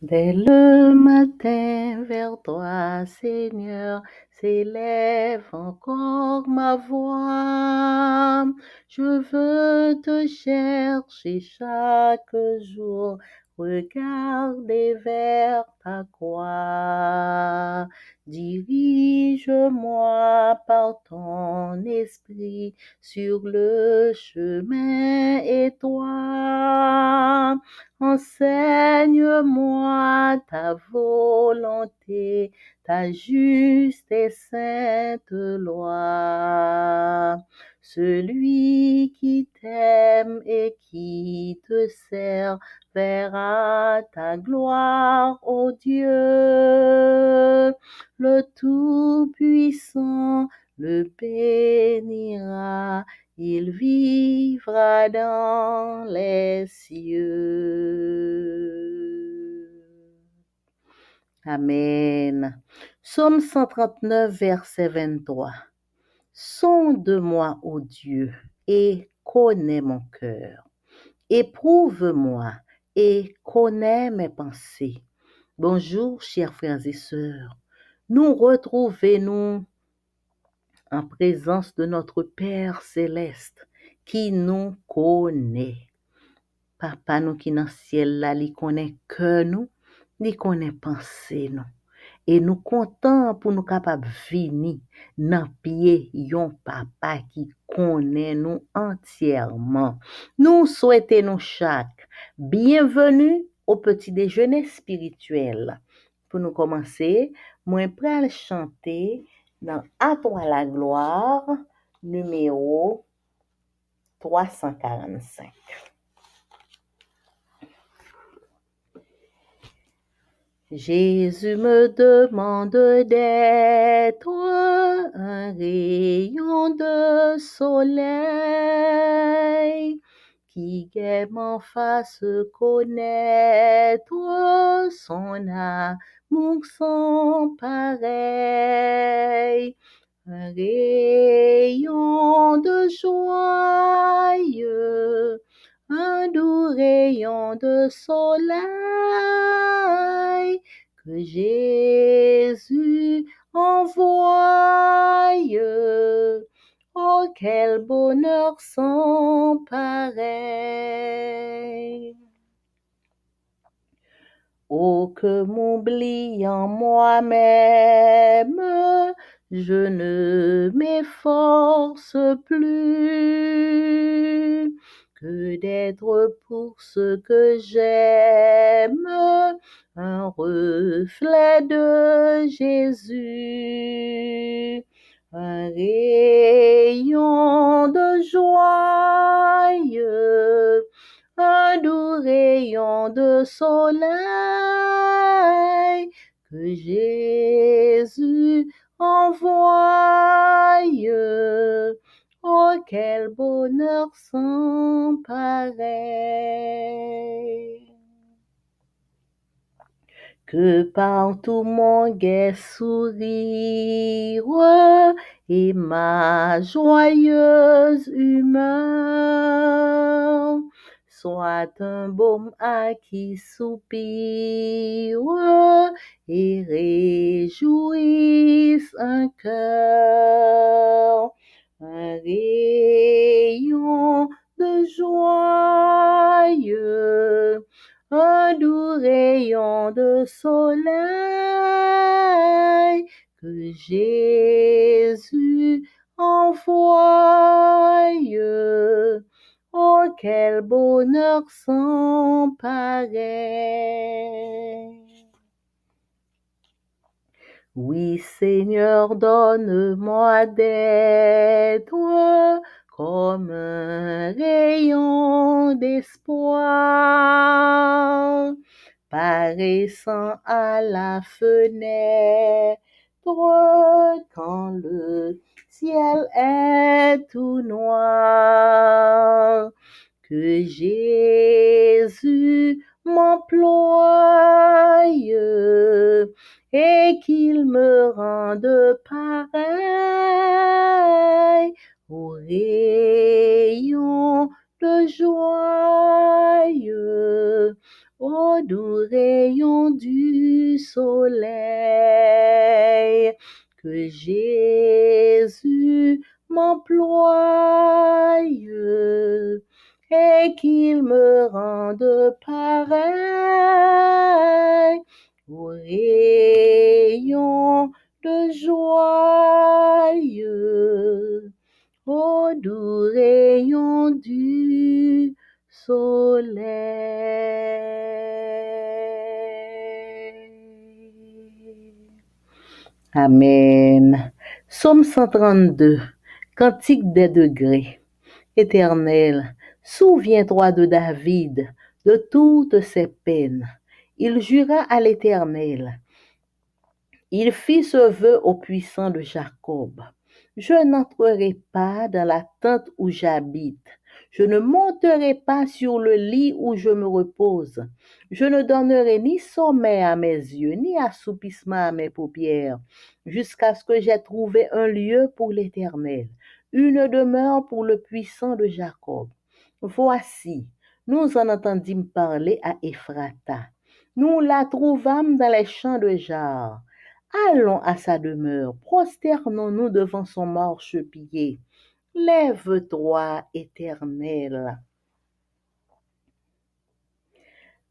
Dès le matin vers toi, Seigneur, s'élève encore ma voix. Je veux te chercher chaque jour, regarder vers ta croix. Dirige-moi par ton esprit sur le chemin étroit. Enseigne-moi ta volonté, ta juste et sainte loi. Celui qui t'aime et qui te sert verra ta gloire, ô Dieu. Le Tout-Puissant le bénira, il vivra dans les cieux. Amen. Psaume 139, verset 23. Sonde-moi, ô Dieu, et connais mon cœur. Éprouve-moi et connais mes pensées. Bonjour, chers frères et sœurs. Nous retrouvons-nous en présence de notre Père céleste qui nous connaît. Papa nous qui dans le ciel là, il connaît cœur nous, il connaît pensée nous. Et nous comptons pour nous capables venir dans pied yon papa qui connaît nous entièrement. Nous souhaitons nous chaque bienvenue au petit déjeuner spirituel. Pour nous commencer, moi pral chanter dans À toi la gloire numéro 345. Jésus me demande d'être un rayon de soleil qui gaiement fasse connaître son amour sans pareil. Un rayon de joyeux, un doux rayon de soleil que Jésus envoie. Oh, quel bonheur sans pareil! Oh, que m'oubliant moi-même, je ne m'efforce plus que d'être pour ce que j'aime, un reflet de Jésus, un rayon de joyeux, un doux rayon de soleil que Jésus envoie. Oh, quel bonheur sans pareil! Que partout mon gai sourire et ma joyeuse humeur soit un baume à qui soupire et réjouisse un cœur, un rayon de joyeux, un doux rayon de soleil que Jésus envoie. Oh, quel bonheur sans pareil! Oui, Seigneur, donne-moi d'être comme un rayon d'espoir, paraissant à la fenêtre quand le ciel est tout noir. Que Jésus m'emploie et qu'il me rende pareil au rayon de joyeux, Ô doux rayon du soleil, que Jésus m'emploie et qu'il me rende pareil aux rayons de joie, aux doux rayons du soleil. Amen. Psaume 132, Cantique des degrés. Éternel, souviens-toi de David, de toutes ses peines. Il jura à l'Éternel. Il fit ce vœu au puissant de Jacob. Je n'entrerai pas dans la tente où j'habite. Je ne monterai pas sur le lit où je me repose. Je ne donnerai ni sommeil à mes yeux, ni assoupissement à mes paupières, jusqu'à ce que j'aie trouvé un lieu pour l'Éternel, une demeure pour le puissant de Jacob. Voici, nous en entendîmes parler à Ephrata. Nous la trouvâmes dans les champs de Jar. Allons à sa demeure, prosternons-nous devant son marchepied. Lève-toi, Éternel.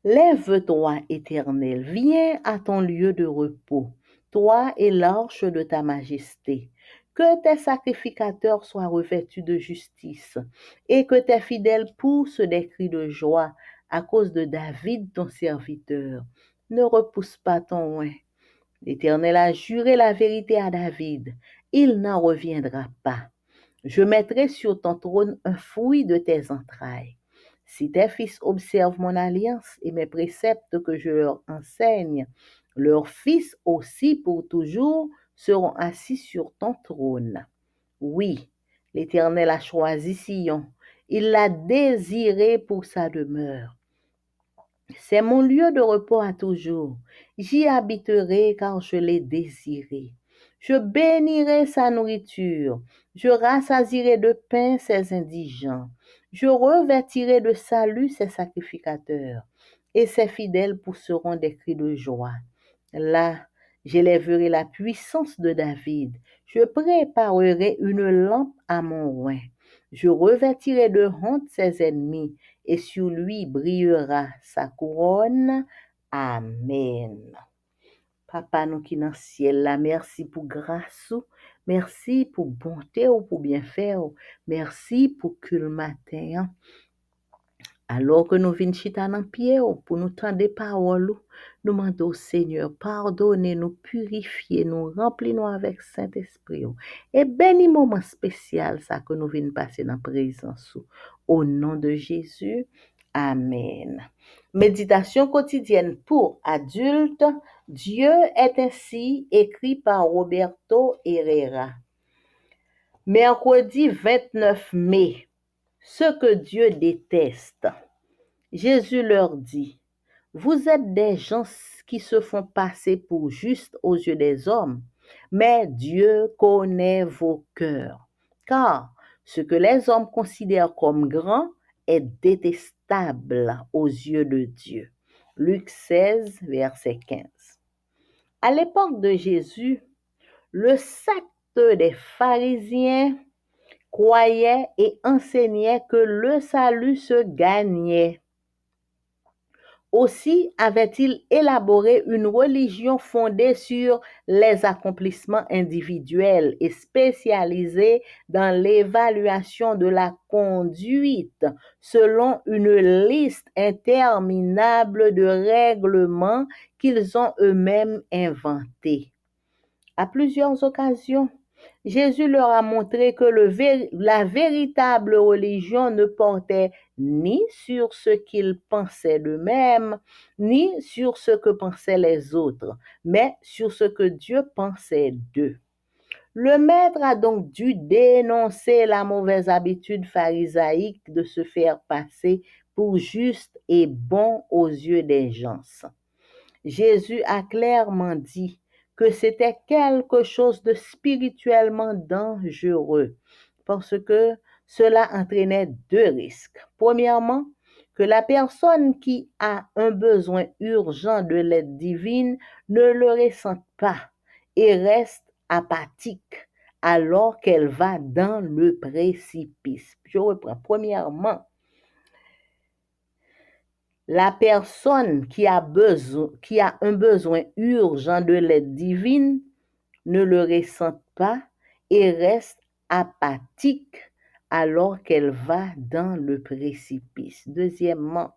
Lève-toi, Éternel, viens à ton lieu de repos, toi et l'arche de ta majesté. Que tes sacrificateurs soient revêtus de justice et que tes fidèles poussent des cris de joie à cause de David, ton serviteur. Ne repousse pas ton oint. L'Éternel a juré la vérité à David. Il n'en reviendra pas. Je mettrai sur ton trône un fruit de tes entrailles. Si tes fils observent mon alliance et mes préceptes que je leur enseigne, leurs fils aussi pour toujours seront assis sur ton trône. Oui, l'Éternel a choisi Sion. Il l'a désiré pour sa demeure. C'est mon lieu de repos à toujours. J'y habiterai car je l'ai désiré. Je bénirai sa nourriture. Je rassasierai de pain ses indigents. Je revêtirai de salut ses sacrificateurs. Et ses fidèles pousseront des cris de joie. Là, j'élèverai la puissance de David. Je préparerai une lampe à mon oint. Je revêtirai de honte ses ennemis et sur lui brillera sa couronne. Amen. Papa nous qui dans le ciel là, merci pour grâce, merci pour bonté ou pour bien faire, merci pour que le matin, alors que nous venons chita dans pied pour nous tendre des paroles, nous demandons au Seigneur, pardonnez-nous, purifiez-nous, remplis-nous avec Saint-Esprit. Et bénis moment spécial ça que nous venons passer dans la présence. Au nom de Jésus, Amen. Méditation quotidienne pour adultes. Dieu est ainsi, écrit par Roberto Herrera. Mercredi 29 mai. Ce que Dieu déteste. Jésus leur dit, vous êtes des gens qui se font passer pour justes aux yeux des hommes, mais Dieu connaît vos cœurs, car ce que les hommes considèrent comme grand est détestable aux yeux de Dieu. Luc 16, verset 15. À l'époque de Jésus, le secte des pharisiens croyait et enseignait que le salut se gagnait. Aussi avait-il élaboré une religion fondée sur les accomplissements individuels et spécialisée dans l'évaluation de la conduite selon une liste interminable de règlements qu'ils ont eux-mêmes inventés. À plusieurs occasions, Jésus leur a montré que la véritable religion ne portait ni sur ce qu'ils pensaient d'eux-mêmes, ni sur ce que pensaient les autres, mais sur ce que Dieu pensait d'eux. Le maître a donc dû dénoncer la mauvaise habitude pharisaïque de se faire passer pour juste et bon aux yeux des gens. Jésus a clairement dit que c'était quelque chose de spirituellement dangereux parce que cela entraînait deux risques. Premièrement, que la personne qui a un besoin urgent de l'aide divine ne le ressente pas et reste apathique alors qu'elle va dans le précipice. Je reprends. Premièrement, la personne qui a un besoin urgent de l'aide divine ne le ressent pas et reste apathique alors qu'elle va dans le précipice. Deuxièmement,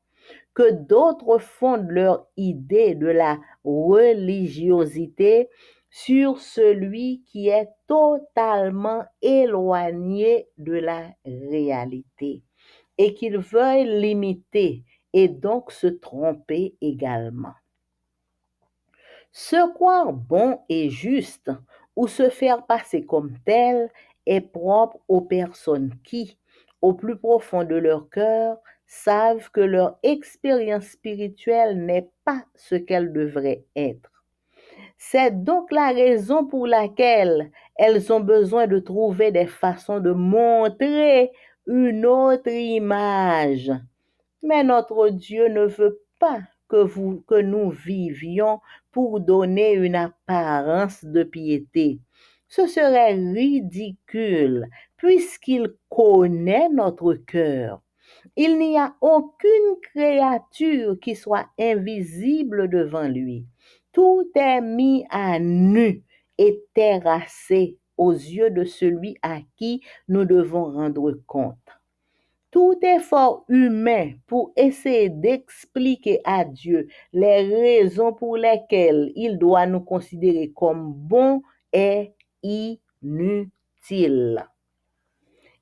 que d'autres fondent leur idée de la religiosité sur celui qui est totalement éloigné de la réalité et qu'ils veuillent l'imiter et donc se tromper également. Se croire bon et juste ou se faire passer comme tel est propre aux personnes qui, au plus profond de leur cœur, savent que leur expérience spirituelle n'est pas ce qu'elle devrait être. C'est donc la raison pour laquelle elles ont besoin de trouver des façons de montrer une autre image. Mais notre Dieu ne veut pas que nous vivions pour donner une apparence de piété. Ce serait ridicule puisqu'il connaît notre cœur. Il n'y a aucune créature qui soit invisible devant lui. Tout est mis à nu et terrassé aux yeux de celui à qui nous devons rendre compte. Tout effort humain pour essayer d'expliquer à Dieu les raisons pour lesquelles il doit nous considérer comme bons est inutile.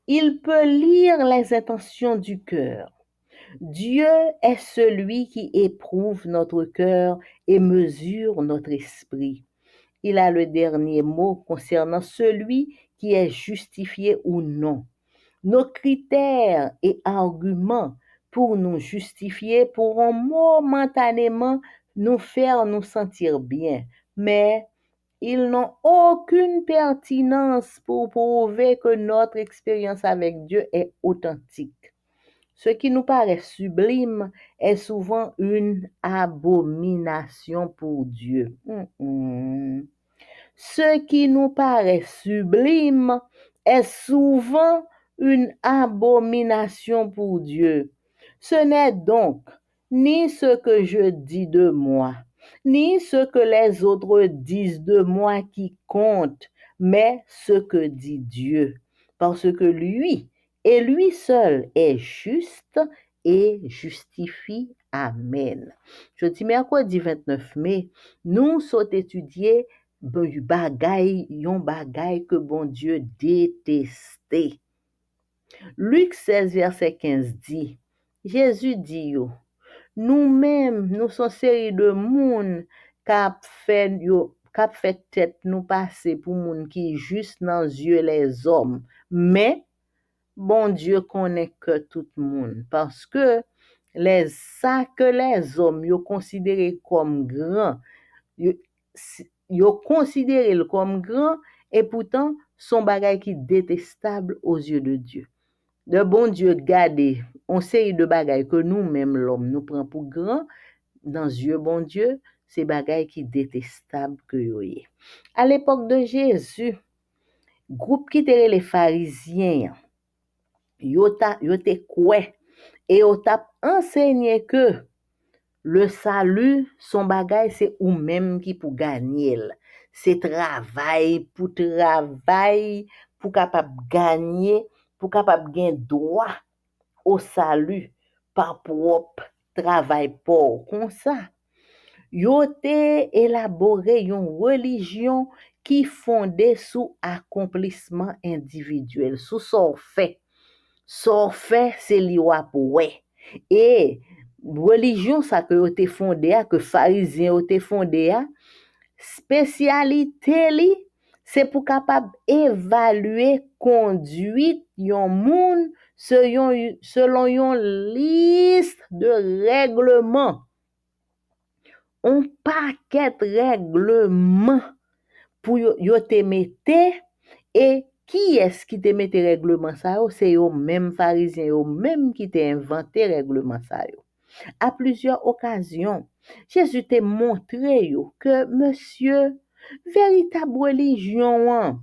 Il peut lire les intentions du cœur. Dieu est celui qui éprouve notre cœur et mesure notre esprit. Il a le dernier mot concernant celui qui est justifié ou non. Nos critères et arguments pour nous justifier pourront momentanément nous faire nous sentir bien, mais ils n'ont aucune pertinence pour prouver que notre expérience avec Dieu est authentique. Ce qui nous paraît sublime est souvent une abomination pour Dieu. Ce qui nous paraît sublime est souvent une abomination pour Dieu. Ce n'est donc ni ce que je dis de moi, ni ce que les autres disent de moi qui compte, mais ce que dit Dieu, parce que lui, et lui seul, est juste et justifie. Amen. Jeudi mercredi 29 mai, nous sommes étudiés yon bagay que bon Dieu détestait. Luc 16, verset 15 dit, Jésus dit yo, nous-mêmes, nous sommes série de moun kap fait tête nous passer pour moun qui juste dans yeux les hommes. Mais, bon Dieu connaît que tout le monde parce que ça que les hommes yo considéré comme grand, yo considéré comme grand et pourtant son bagay qui détestable aux yeux de Dieu. De bon Dieu garder on série de bagay que nous-mêmes l'homme nous prend pour grand dans yeux bon Dieu, c'est bagay qui détestable que yo est. À l'époque de Jésus, groupe qui était les pharisiens, yo te koué et yo t'a enseigné que le salut, son bagay, c'est ou même qui pour gagner. C'est travail, pour capable gagner, pour capable gagner droit au salut par propre travail pour comme ça. Yo te élaboré une religion qui fondée sous accomplissement individuel, sous son fait. Son fait, c'est li wap ouais. Et religion ça que yo te fondé que pharisien yo te fondé spécialité li c'est pour capable évaluer conduite yon moun selon yon liste de règlements. On paquet règlements pour yo te mette et Qui est-ce qui te mette règlement ça yo? C'est yo même pharisiens, yo même qui te inventé règlement ça yo. À plusieurs occasions, Jésus t'a montré yo que monsieur, véritable religion, hein,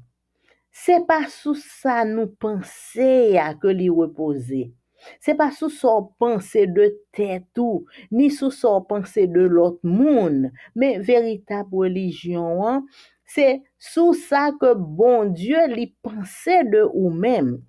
c'est pas sous ça nous penser à que li reposer. C'est pas sous ça penser de tête ou, ni sous ça penser de l'autre monde, mais véritable religion, hein, c'est sous ça que bon Dieu li pensait de ou même.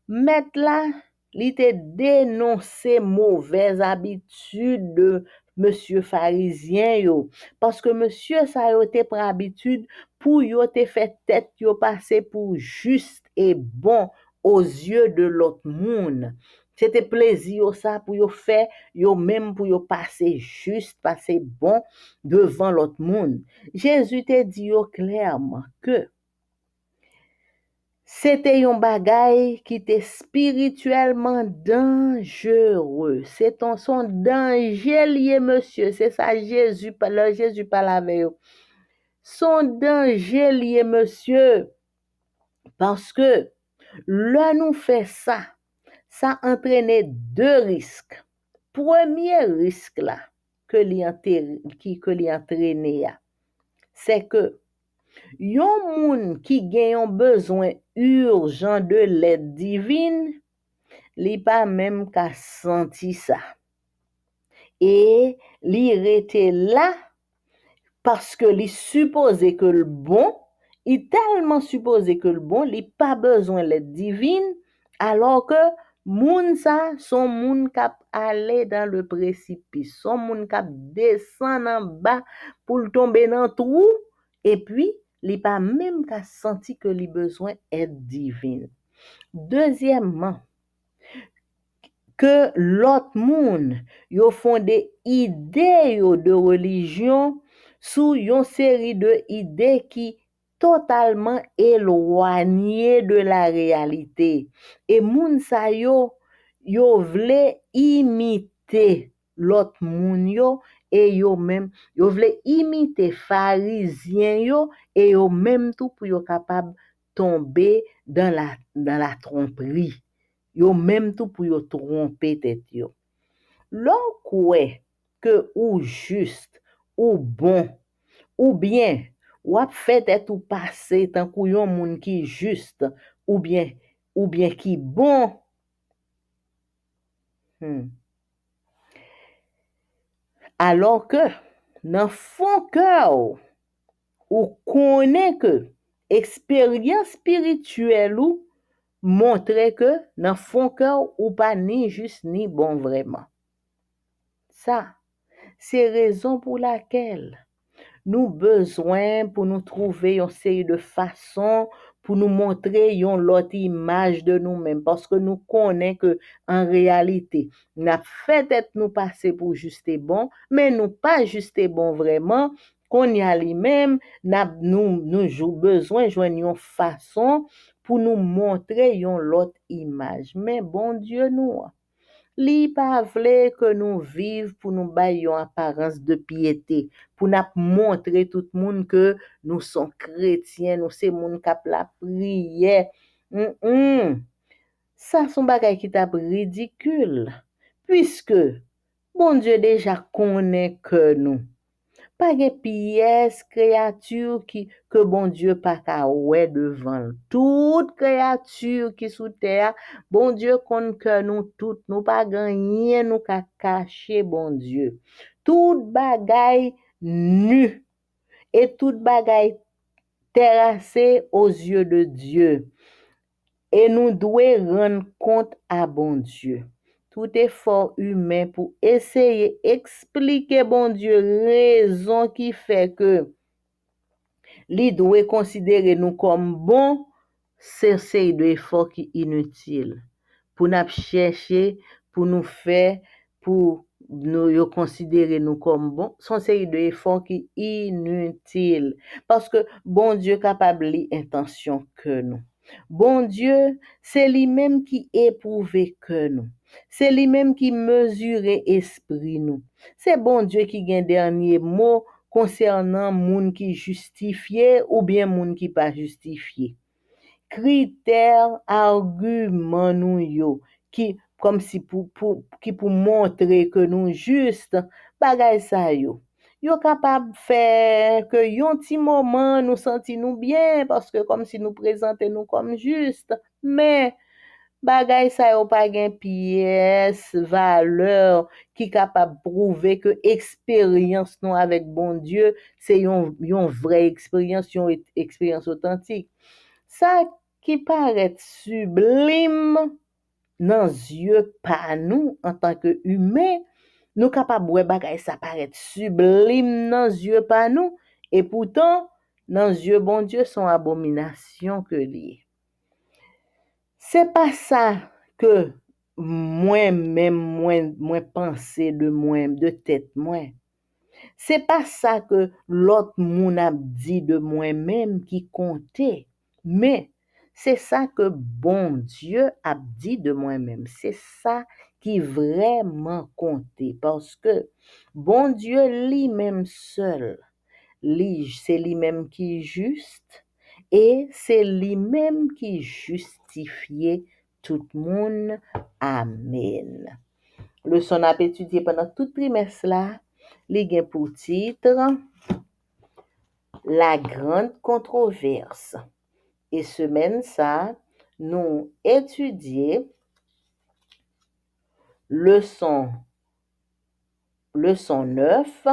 Mettre là, il te dénoncé mauvaise habitude de monsieur pharisien yo. Parce que monsieur ça yo te prend habitude pour yo te fait tête yo passer pour juste et bon aux yeux de l'autre monde. C'était plaisir ça pour yo faire yo même pour yo passer juste, passer bon devant l'autre monde. Jésus te dit yo clairement que c'était un bagay qui était spirituellement dangereux. C'est son danger lié, monsieur. C'est ça, Jésus parle avec eux. Son danger lié, monsieur. Parce que, là, nous fait ça. Ça entraînait deux risques. Premier risque, là, que l'y entraîné, c'est que, yon moun qui gen un besoin urgent de l'aide divine, li pa même ka senti ça. Et li rete là parce que li supposé que le bon, il tellement supposé que le bon, li pas besoin l'aide divine, alors que moun ça, son moun kap aller dans le précipice, son moun kap descend en bas pour le tomber dans le trou, et puis, li pas même qu'à senti que li besoin aide divine. Deuxièmement, que l'autre monde yo font des idées de religion sous une série de idées qui totalement éloignées de la réalité. Et moun sa yo vle imiter l'autre moun yo et yo même yo vle imiter pharisien yo et yo même tout pour yo capable tomber dans la tromperie. Yo même tout pour yo tromper tête yo. L'on kwe que ou juste ou bon ou bien ou ap fait tête ou passer tant kou yon moun qui juste ou bien qui bon. Alors que dans fond cœur ou connaît que expérience spirituelle ou montre que dans fond cœur ou pas ni juste ni bon vraiment. Ça, c'est raison pour laquelle nous besoin pour nous trouver une série de façons pour nous montrer une l'autre image de nous-mêmes parce que nous connaissons que en réalité n'a fait être nous passer pour juste et bon mais nous pas juste et bon vraiment qu'on y a lui-même nous besoin joindre une façon pour nous montrer une l'autre image mais bon Dieu nous li pa vle que nous vive pour nous bailler une apparence de piété, pour nous montrer tout le monde que nous sommes chrétiens, nous sommes moun k'ap la prière. Ça son bagay qui t'a ridicule puisque bon Dieu déjà connaît que nous pas de pièce créature que bon Dieu pas ka ouais devant toute créature qui sous terre bon Dieu connaît que nous toutes nous pas gagner nous ka cacher bon Dieu toute bagaille nu et toute bagaille terrassée aux yeux de Dieu et nous devons rendre compte à bon Dieu. Tout effort humain pour essayer expliquer bon Dieu raison qui fait que li doit considérer nous comme bon, c'est de effort qui inutile. Pour nous chercher, pour nous faire, pour nous considérer nous comme bon, son série de efforts qui inutile. Parce que bon Dieu capable l'intention que nous. Bon Dieu, c'est lui-même qui éprouve que nous. C'est lui-même qui mesure esprit nous. C'est bon Dieu qui gagne dernier mot concernant moun qui justifié ou bien moun qui pas justifié. critère, argument nous yo, qui comme si pour montrer que nous juste, bagay sa yo. Yo capable faire que yon ti moment nous senti nous bien parce que comme si nous présenter nous comme juste, mais bagay sa yo pa gen pièce, valeur qui capable prouver que expérience nous avec bon Dieu, c'est yon vraie expérience, yon expérience authentique. Ça qui paraît sublime dans yeux pas nous en tant que humain, nous capable ouais bagay ça paraît sublime dans yeux pas nous et pourtant dans yeux bon Dieu son abomination que lié. C'est pas ça que moi-même moi penser de moi de tête moi. C'est pas ça que l'autre moun a dit de moi-même qui comptait, mais c'est ça que bon Dieu a dit de moi-même. C'est ça qui vraiment comptait parce que bon Dieu lui-même seul, c'est lui-même qui est juste et c'est lui-même qui justifiait tout le monde. Amen. Leçon à étudier pendant tout trimestre là, li gen pour titre La grande controverse. Et semaine ça, nous étudier leçon 9,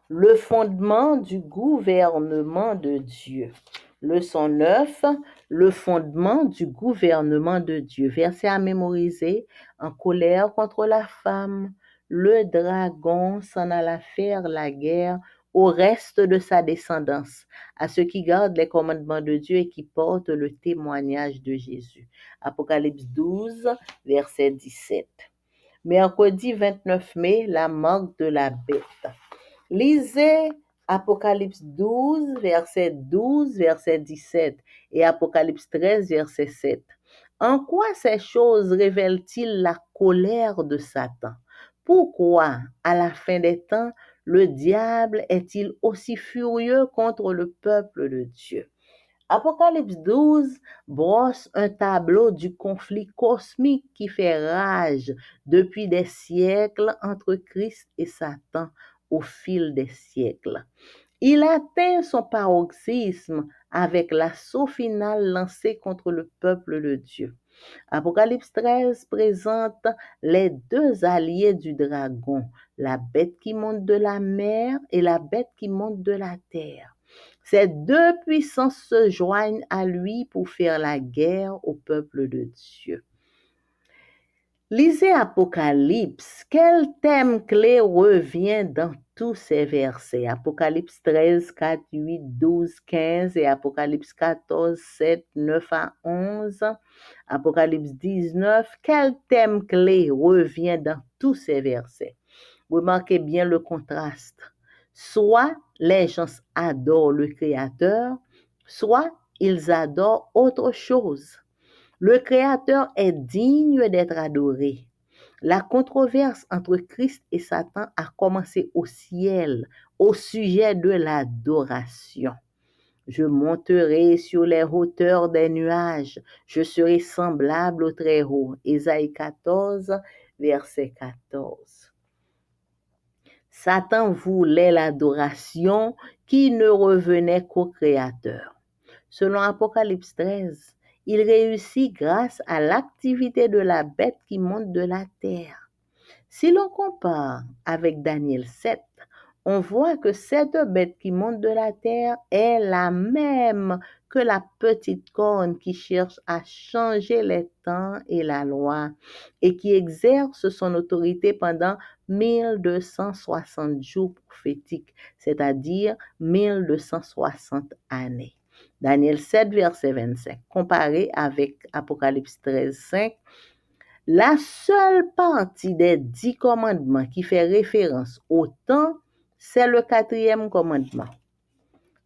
le fondement du gouvernement de Dieu. Leçon 9, le fondement du gouvernement de Dieu. Verset à mémoriser. En colère contre la femme, le dragon s'en alla faire la guerre au reste de sa descendance, à ceux qui gardent les commandements de Dieu et qui portent le témoignage de Jésus. Apocalypse 12, verset 17. Mercredi 29 mai, la marque de la bête. Lisez Apocalypse 12, verset 12, verset 17 et Apocalypse 13, verset 7. En quoi ces choses révèlent-ils la colère de Satan? Pourquoi, à la fin des temps, le diable est-il aussi furieux contre le peuple de Dieu? Apocalypse 12 brosse un tableau du conflit cosmique qui fait rage depuis des siècles entre Christ et Satan au fil des siècles. Il atteint son paroxysme avec l'assaut final lancé contre le peuple de Dieu. Apocalypse 13 présente les deux alliés du dragon, la bête qui monte de la mer et la bête qui monte de la terre. Ces deux puissances se joignent à lui pour faire la guerre au peuple de Dieu. Lisez Apocalypse. Quel thème clé revient dans tous ces versets? Apocalypse 13, 4, 8, 12, 15 et Apocalypse 14, 7, 9 à 11. Apocalypse 19. Quel thème clé revient dans tous ces versets? Remarquez bien le contraste. Soit les gens adorent le Créateur, soit ils adorent autre chose. Le Créateur est digne d'être adoré. La controverse entre Christ et Satan a commencé au ciel au sujet de l'adoration. Je monterai sur les hauteurs des nuages, je serai semblable au Très-Haut. Ésaïe 14, verset 14. Satan voulait l'adoration qui ne revenait qu'au Créateur. Selon Apocalypse 13, il réussit grâce à l'activité de la bête qui monte de la terre. Si l'on compare avec Daniel 7, on voit que cette bête qui monte de la terre est la même que la petite corne qui cherche à changer les temps et la loi et qui exerce son autorité pendant 1260 jours prophétiques, c'est-à-dire 1260 années. Daniel 7, verset 25. Comparé avec Apocalypse 13, 5, la seule partie des 10 commandements qui fait référence au temps, c'est le 4e commandement.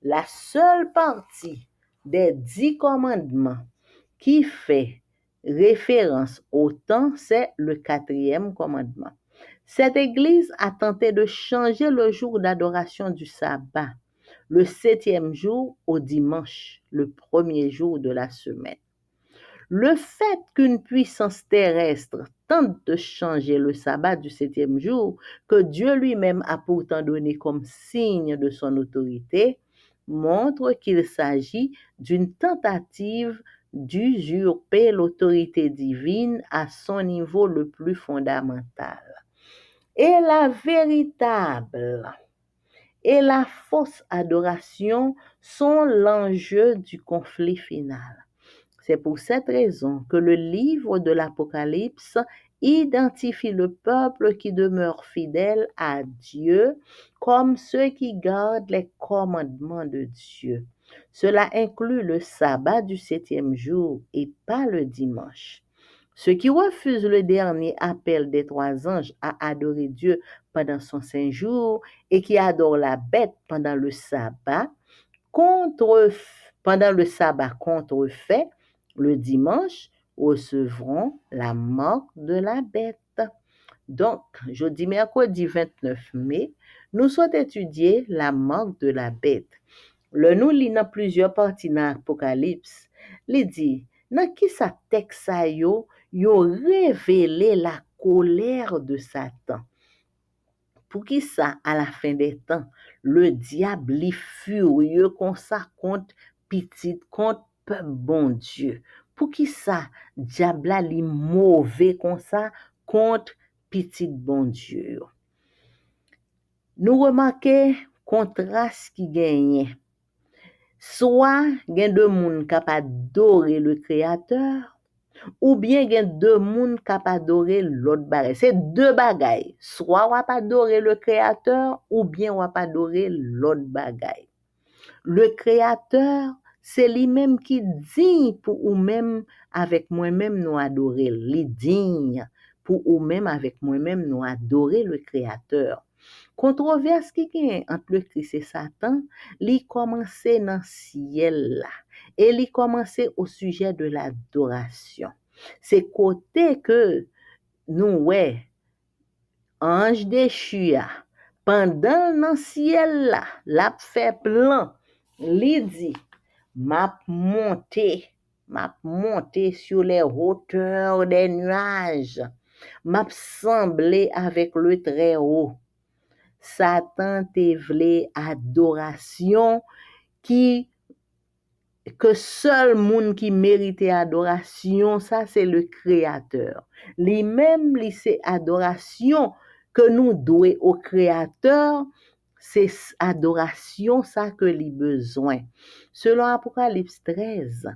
La seule partie des 10 commandements qui fait référence au temps, c'est le 4e commandement. Cette Église a tenté de changer le jour d'adoration du sabbat, le 7e jour au dimanche, le premier jour de la semaine. Le fait qu'une puissance terrestre tente de changer le sabbat du 7e jour, que Dieu lui-même a pourtant donné comme signe de son autorité, montre qu'il s'agit d'une tentative d'usurper l'autorité divine à son niveau le plus fondamental. Et la véritable et la fausse adoration sont l'enjeu du conflit final. C'est pour cette raison que le livre de l'Apocalypse identifie le peuple qui demeure fidèle à Dieu comme ceux qui gardent les commandements de Dieu. Cela inclut le sabbat du 7e jour et pas le dimanche. Ceux qui refusent le dernier appel des 3 anges à adorer Dieu pendant son 5 jours et qui adorent la bête pendant le sabbat contrefait, le dimanche, recevront la marque de la bête. Donc, jeudi, mercredi 29 mai, nous sommes étudier la marque de la bête. Le nous lit dans plusieurs parties dans l'Apocalypse, il dit, dans qui sa texte sa yo révélé la colère de Satan. Pour qui ça, à la fin des temps, le diable est furieux contre ça, contre petit, contre peuple bon Dieu. Pour qui ça, diable est mauvais comme ça, contre petit bon Dieu. Nous remarquons contraste qui gagne. Soit il y a deux personnes qui adorent le Créateur, ou bien il y a deux personnes qui adorent l'autre bagaille. C'est deux bagailles. Soit on adore le Créateur, ou bien on adore l'autre bagaille. Le Créateur, c'est lui-même qui dit pour nous-mêmes, avec moi-même, nous adorer. Il dit pour nous-mêmes, avec moi-même, nous adorer le Créateur. Controverse qui gagne entre le Christ et Satan, li commence dans le ciel là, et li commence au sujet de l'adoration. C'est côté que nous ouais ange déchu pendant dans le ciel là, l'a fait plan, li dit m'a monté sur les hauteurs des nuages, m'a semblé avec le très haut. Satan te vle adoration que seul monde qui mérite adoration, ça c'est le Créateur. Lui-même, c'est adoration que nous devons au Créateur, c'est adoration ça que lui besoin. Selon Apocalypse 13,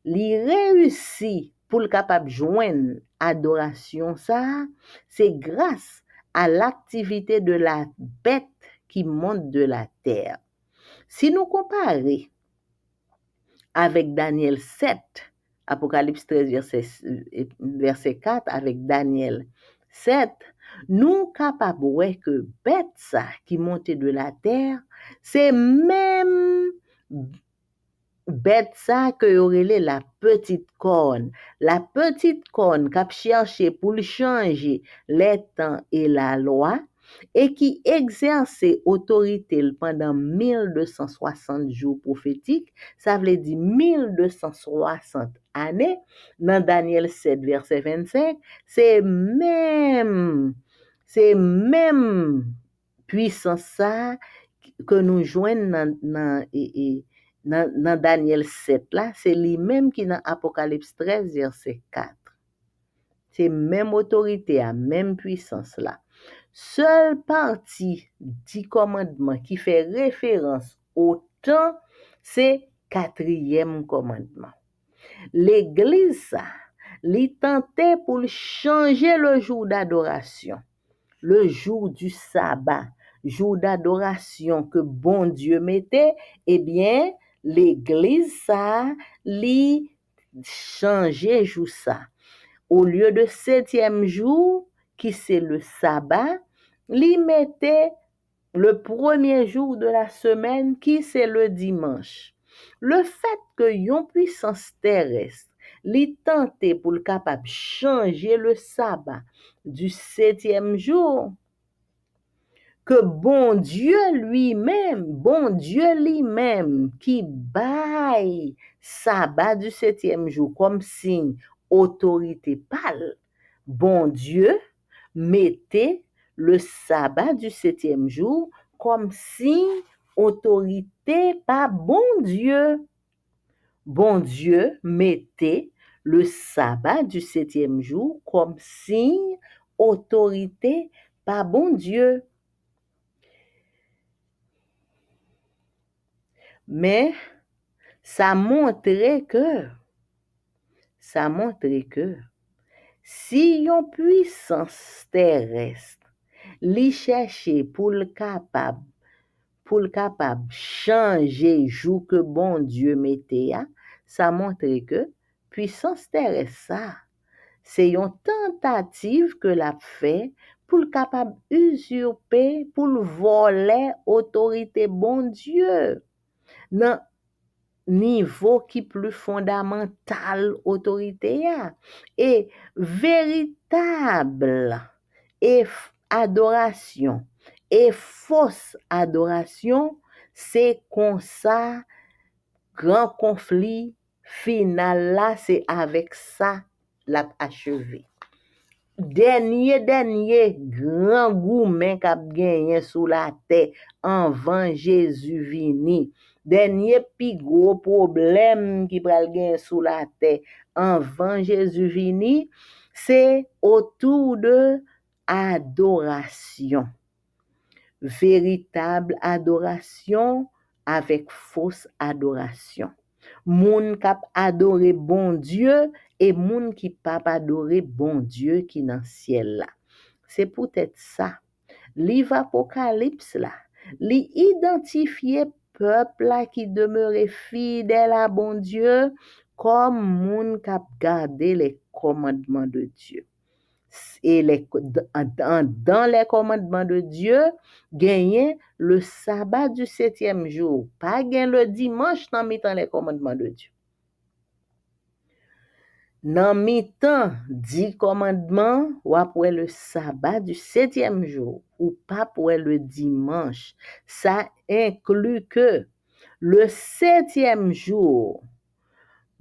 lui réussit pour le capable joindre adoration ça, c'est grâce à l'activité de la bête qui monte de la terre. Si nous comparons avec Daniel 7, Apocalypse 13, verset 4, avec Daniel 7, nous capables de voir que bête ça qui monte de la terre, c'est même bête ça que yorele la petite corne. La petite corne qui a cherché pour changer les temps et la loi et qui exerçait autorité pendant 1260 jours prophétiques, ça veut dire 1260 années, dans Daniel 7, verset 25, c'est même puissance ça que nous joignons dans Daniel 7 là, c'est lui-même qui dans Apocalypse 13 verset 4. C'est même autorité, même puissance là. Seule partie du commandement qui fait référence au temps, c'est 4e commandement. L'église ça, li tentait pour changer le jour d'adoration, le jour du sabbat, jour d'adoration que bon Dieu mettait, eh bien, l'église ça, li changeait jour ça. Au lieu de 7e jour, qui c'est le sabbat, li mettait le premier jour de la semaine, qui c'est le dimanche. Le fait que yon puissance terrestre li tente pour le capable changer le sabbat du 7e jour, que bon Dieu lui-même qui baille sabbat du 7e jour comme signe autorité pâle, bon Dieu mettait le sabbat du 7e jour comme signe autorité par bon Dieu. Bon Dieu mettait le sabbat du 7e jour comme signe autorité par bon Dieu. Mais ça montrait que si une puissance terrestre li chercher pour le capable changer jour que bon Dieu mettait, ça montrait que puissance terrestre ça, c'est une tentative que l'a fait pour le capable usurper, pour le voler autorité bon Dieu. Nan niveau qui plus fondamental autorité et véritable et adoration et fausse adoration, c'est comme ça grand conflit final là, c'est avec ça l'a achevé. Dernier grand gourmet qu'a gagné sous la terre avant Jésus vini. Dernier pi gros problème qui pral gagner sous la terre avant Jésus vini, c'est autour de adoration. Véritable adoration avec fausse adoration. Moun kap adore bon Dieu et moun qui pa adore bon Dieu qui dans ciel là. C'est peut-être ça. Livre Apocalypse là, li identifier peuple là qui demeurait fidèle à bon Dieu comme moun kap garder les commandements de Dieu. Et dans les commandements de Dieu, gagner le sabbat du 7e jour, pas gagner le dimanche dans mi-temps les commandements de Dieu. Dans mi-temps 10 commandements, ou après le sabbat du 7e jour, ou pas pour le dimanche. Ça inclut que le 7e jour,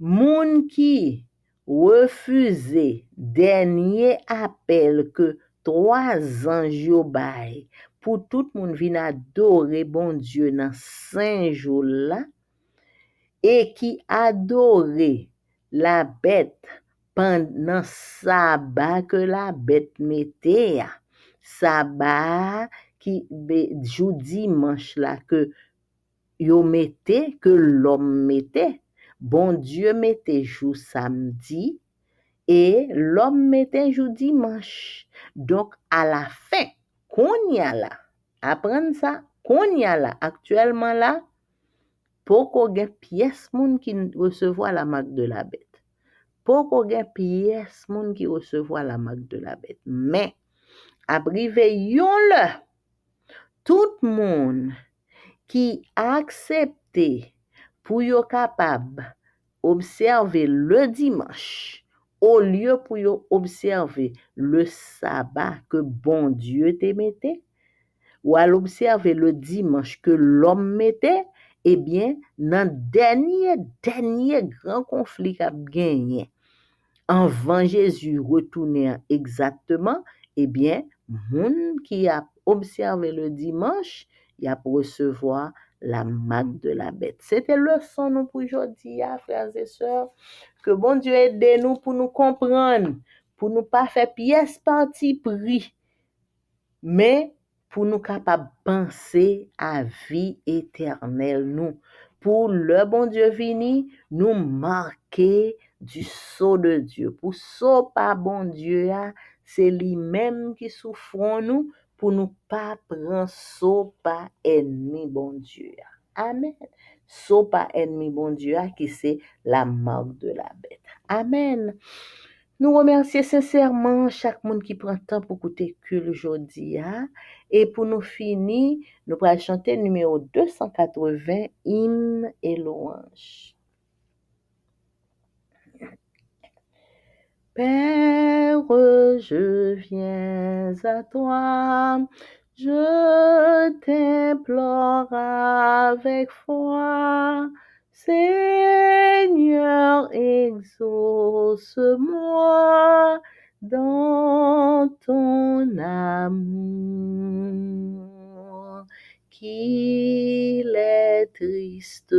moun qui refusé dernier appel que 3 anges bail pour tout moun vin adorer bon Dieu dans 5 jours là et qui adorer la bête pendant sabbat que la bête mettait, sabbat qui jour dimanche là que yo mettait, que l'homme mettait, bon Dieu mettait jour samedi et l'homme mettait jour dimanche. Donc à la fin, qu'on y a là, apprendre ça, qu'on y a là, actuellement là, pour qu'on ait pièce moun qui recevoir la marque de la bête. Pour qu'on ait pièce moun qui recevoir la marque de la bête. Mais, abrive yon le, tout moun qui accepté pour yo capable observer le dimanche au lieu pour yo observer le sabbat que bon Dieu te mettait ou à l'observer le dimanche que l'homme mettait, eh bien, dans dernier grand conflit qu'a gagné avant Jésus retourner exactement, eh bien, moun qui a observé le dimanche, il a recevoir la marque de la bête. C'était le leçon nous pour aujourd'hui, frères et sœurs, que bon Dieu aide nous pour nous comprendre, pour nous pas faire pièce parti pris, mais pour nous capables penser à vie éternelle nous, pour le bon Dieu vini nous marquer du sceau de Dieu. Pour sceau par bon Dieu, c'est lui-même qui souffre nous pour nous pas prendre sceau par ennemi bon Dieu. Amen. Sceau par ennemi bon Dieu qui c'est la marque de la bête. Amen. Nous remercions sincèrement chaque monde qui prend temps pour écouter cul aujourd'hui. Et pour nous finir, nous allons chanter numéro 280, hymne et louange. Père, je viens à toi, Je t'implore avec foi, Seigneur, exauce-moi dans ton amour. Qu'il est triste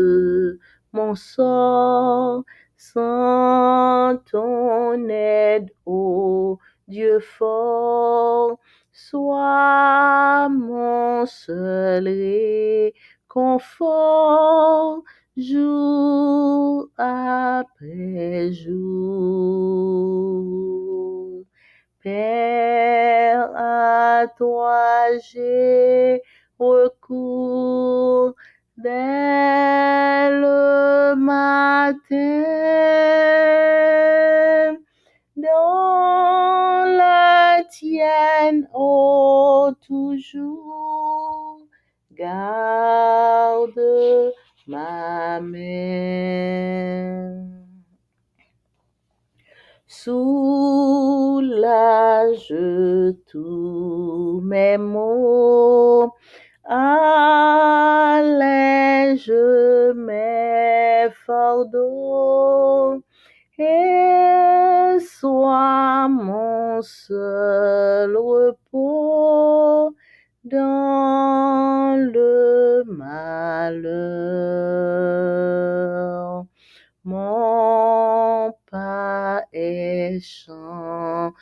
mon sort sans ton aide, ô Dieu fort. Sois mon seul réconfort, jour après jour. Père, à toi j'ai recours dès le matin. Dans la tienne, ô toujours, garde ma main. Soulage tous mes maux, allège mes fardeaux, et sois mon seul repos dans le malheur. Mon pas est chancelant,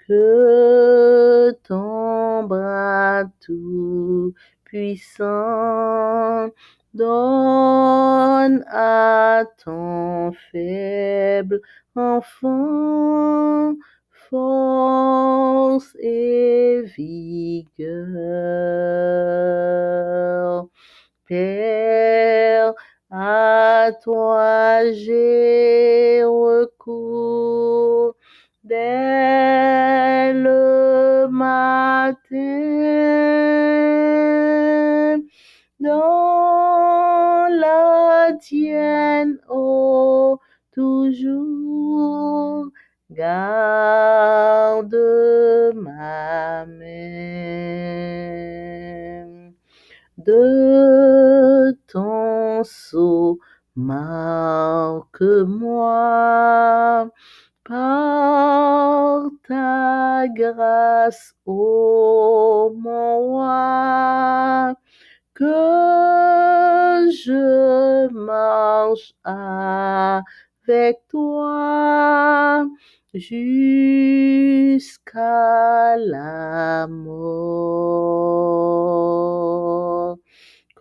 que ton bras tout puissant donne à ton faible enfant force et vigueur. Père, à toi j'ai recours dès le matin. Dans la tienne, ô toujours, garde ma main. De ton sceau marque-moi par ta grâce, ô mon roi, que je marche avec toi jusqu'à la mort.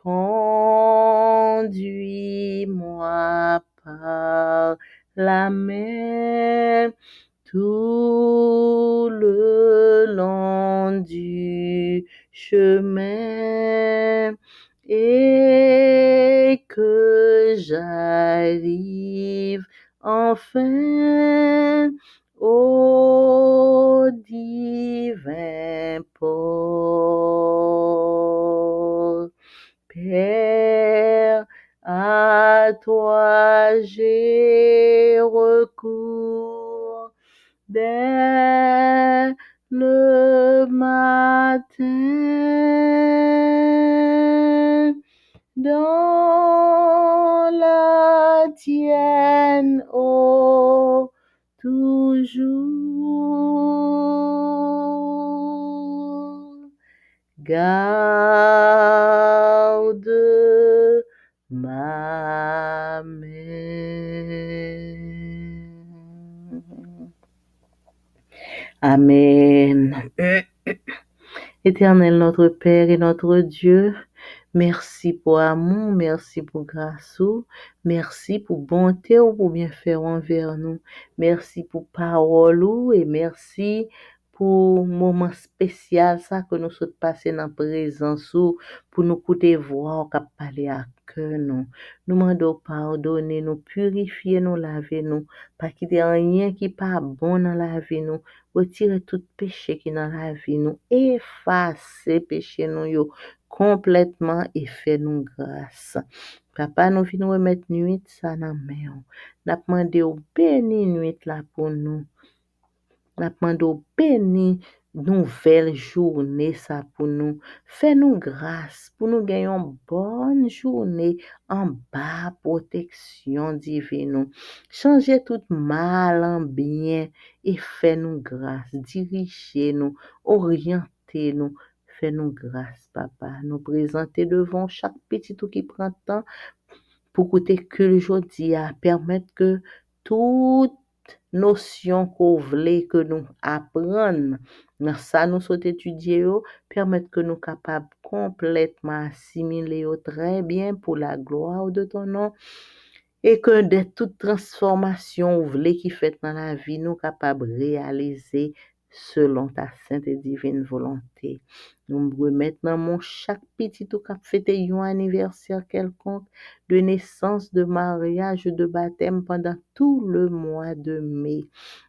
Conduis-moi par la main tout le long du chemin, et que j'arrive enfin au divin port. Père, à toi j'ai recours dès le matin. Dans la tienne, ô toujours, garde ma main. Amen. Éternel notre Père et notre Dieu, merci pour amour, merci pour grâce, merci pour bonté ou pour bien faire envers nous. Merci pour parole et merci pour moment spécial ça que nous sommes passés dans la présence pour nous écouter voix qui parler à cœur nous. Nous demandons pardonner, nous purifier, nous laver nous, pas qu'il y ait rien qui pas bon dans la vie nous. Retirer tout péché qui dans la vie nous, effacer péché nous yo complètement et faire nous grâce. Papa, nous venons remettre nuit ça dans main. N'a demandé au béni nuit là pour nous. N'a demandé au béni nouvelle journée ça pour nous. Fais-nous grâce pour nous gagner une bonne journée en bas protection divine. Changez tout mal en bien et fais-nous grâce. Dirigez-nous, orientez-nous. Fais-nous grâce, papa. Nous présenter devant chaque petit tout qui prend temps pour côté que aujourd'hui à permettre que toute notion qu'on voulait que nous apprendre dans ça nous sommes étudier permettre que nous capables complètement assimiler très bien pour la gloire de ton nom et que de toute transformation ou voulez qui fait dans la vie nous capables de réaliser selon ta sainte et divine volonté. Nous remettons dans mon chaque petit tout cap fêter un anniversaire quelconque de naissance, de mariage, de baptême pendant tout le mois de mai.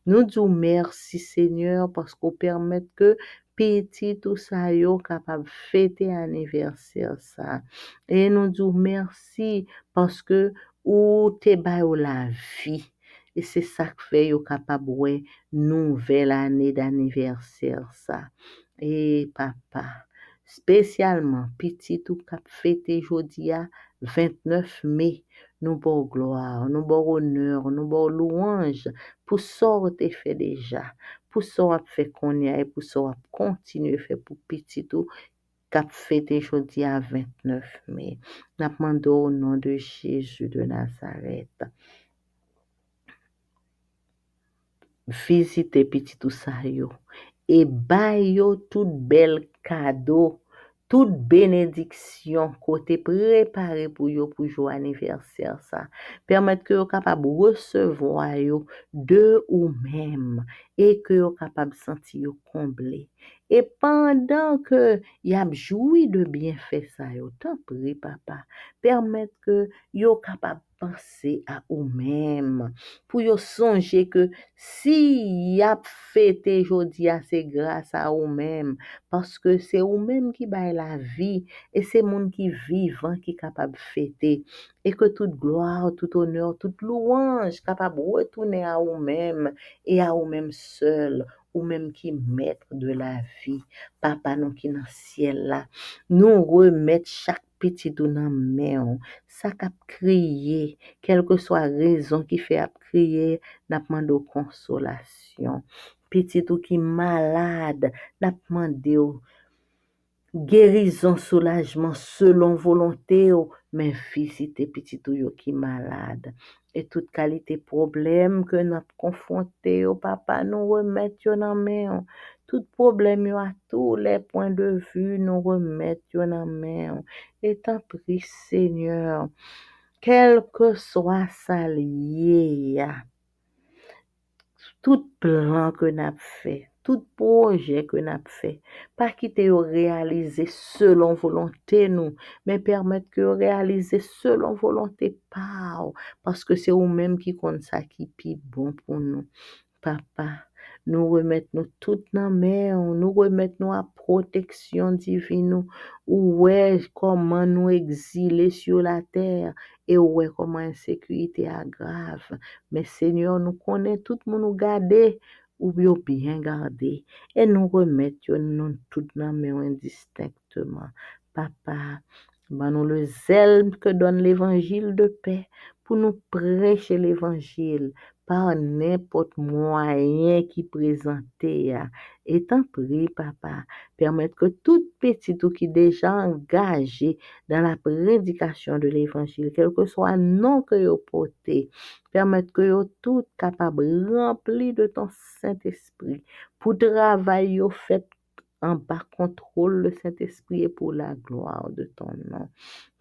Nous disons merci Seigneur parce qu'on permet que petit tout ça yo capable fêter anniversaire ça. Et nous disons merci parce que ou te bay ou la vie. Et c'est ça que fait yo capable ouais nouvelle année d'anniversaire ça. Et papa, spécialement petit tout cap fêté jodi a 29 mai, nous bon gloire, nous bon honneur, nous bon louange pour ça te fait déjà, pour ça fait qu'on y a et pour ça continuer faire pour petit tout cap fêté jodi à 29 mai. N'a demandé au nom de Jésus de Nazareth. Visitez petit tout ça yo et bay yo tout bel cadeau, toute bénédiction côté préparé pour yo pour jour anniversaire ça. Permettre que yo capable recevoir yo de ou même et que yo capable sentir yo comblé. Et pendant que y a joui de bienfait ça yo, tant prie papa, permettre que yo capable penser à ou même pour yo songer que si y a fêté jodi a c'est grâce à ou même parce que c'est ou même qui baille la vie et c'est monde qui vivant qui capable fêter et que toute gloire, tout honneur, toute louange capable retourner à ou même et à ou même seul ou même qui maître de la vie. Papa nous qui dans ciel là, nous remettre chaque petit dans main, ça cap crier, quelle que soit raison qui fait à crier, n'a demandé consolation. Petit ou qui malade, n'a demandé guérison, soulagement selon volonté, mais visiter petit ou yo qui malade. Et toute qualité problème que nous confronté au papa, nous remettre yo dans main. Tout problème yo à tous les points de vue, nous remettre yo dans main. Et tant prie Seigneur, quel que soit sa lié, tout plan que n'a fait, tout projet que n'a fait, pas quitter au réaliser selon volonté nous, mais permettre que réaliser selon volonté pas, parce que c'est vous-même qui compte ça qui est bon pour nous. Papa, nous remettons nous toutes dans main, nous remettons nous à protection divine, ou ouais comment nous exiler sur la terre, et ouais comment insécurité aggrave. Mais Seigneur, nous connaissons tout le monde nous garder, ou bien garder, et nous remettons nous toutes dans main indistinctement. Papa, ben nous le zèle que donne l'évangile de paix, pour nous prêcher l'évangile, par n'importe moyen qui présentait. Et tant prie, papa, permettre que tout petit ou qui déjà engagé dans la prédication de l'évangile, quel que soit le nom que vous portez, permettre que vous tout capable rempli de ton Saint-Esprit pour travailler au fait en bas contrôle le Saint-Esprit et pour la gloire de ton nom.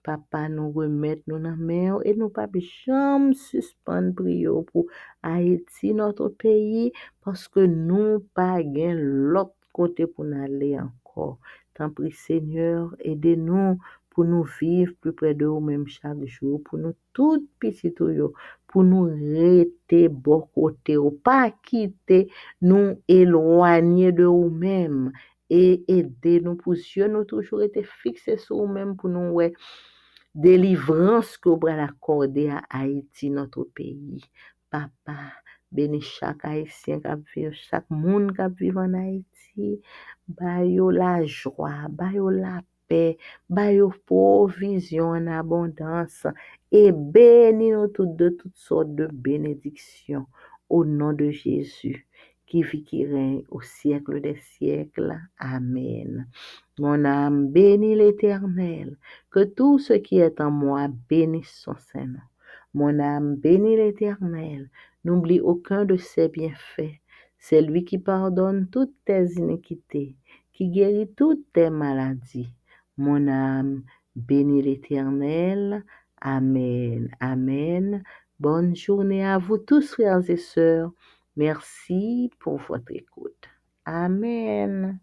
Papa nous remettre nous dans main et nous pas jamais suspendre prière pour Haïti notre pays parce que nous pas gain l'autre côté pour aller encore. Tant pis Seigneur, aidez-nous pour nous vivre plus près de vous-même chaque jour, pour nous tout petit yo, pour nous rester bon côté, pas quitter nous éloigner de vous-même et aider-nous pour Dieu nous toujours été fixés sur vous-même pour nous ouais délivrance que vous accorder à Haïti, notre pays. Papa, bénis chaque Haïtien qui vit, chaque monde qui vit en Haïti. merci. Ba yo la joie, ba yo la paix, ba yo provision en abondance. Et bénis-nous toutes de toutes sortes de bénédictions au nom de Jésus, qui vit, qui règne au siècle des siècles. Amen. Mon âme bénit l'Éternel, que tout ce qui est en moi bénisse son Saint-Nom. Mon âme bénit l'Éternel, n'oublie aucun de ses bienfaits. C'est lui qui pardonne toutes tes iniquités, qui guérit toutes tes maladies. Mon âme bénit l'Éternel. Amen. Amen. Bonne journée à vous tous, frères et sœurs. Merci pour votre écoute. Amen.